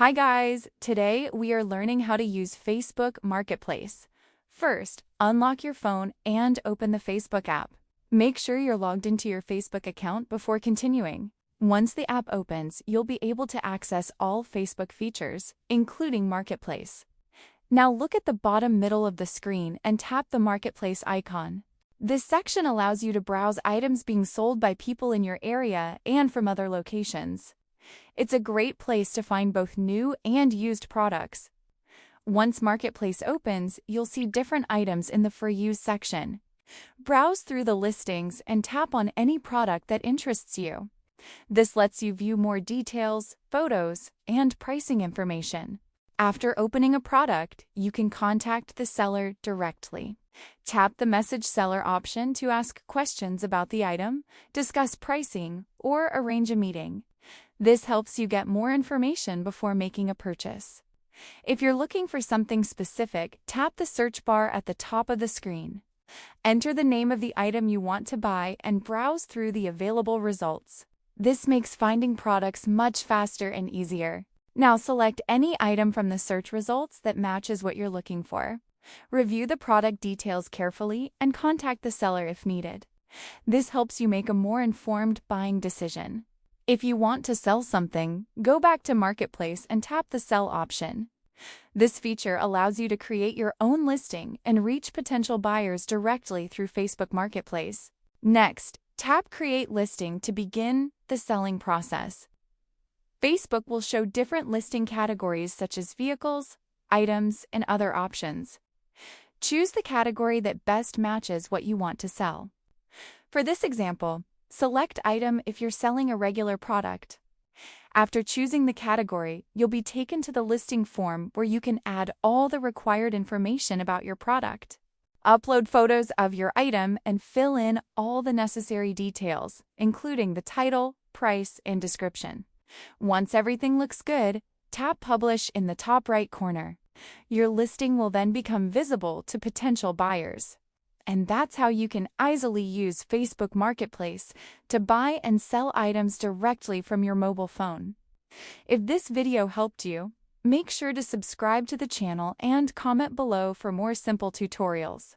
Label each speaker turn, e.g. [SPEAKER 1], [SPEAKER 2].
[SPEAKER 1] Hi guys! Today we are learning how to use Facebook Marketplace. First, unlock your phone and open the Facebook app. Make sure you're logged into your Facebook account before continuing. Once the app opens, you'll be able to access all Facebook features, including Marketplace. Now look at the bottom middle of the screen and tap the Marketplace icon. This section allows you to browse items being sold by people in your area and from other locations. It's a great place to find both new and used products. Once Marketplace opens, you'll see different items in the For You section. Browse through the listings and tap on any product that interests you. This lets you view more details, photos, and pricing information. After opening a product, you can contact the seller directly. Tap the Message Seller option to ask questions about the item, discuss pricing, or arrange a meeting. This helps you get more information before making a purchase. If you're looking for something specific, tap the search bar at the top of the screen. Enter the name of the item you want to buy and browse through the available results. This makes finding products much faster and easier. Now select any item from the search results that matches what you're looking for. Review the product details carefully and contact the seller if needed. This helps you make a more informed buying decision. If you want to sell something, go back to Marketplace and tap the Sell option. This feature allows you to create your own listing and reach potential buyers directly through Facebook Marketplace. Next, tap Create Listing to begin the selling process. Facebook will show different listing categories such as vehicles, items, and other options. Choose the category that best matches what you want to sell. For this example, select Item if you're selling a regular product. After choosing the category, you'll be taken to the listing form where you can add all the required information about your product. Upload photos of your item and fill in all the necessary details, including the title, price, and description. Once everything looks good, tap Publish in the top right corner. Your listing will then become visible to potential buyers. And that's how you can easily use Facebook Marketplace to buy and sell items directly from your mobile phone. If this video helped you, make sure to subscribe to the channel and comment below for more simple tutorials.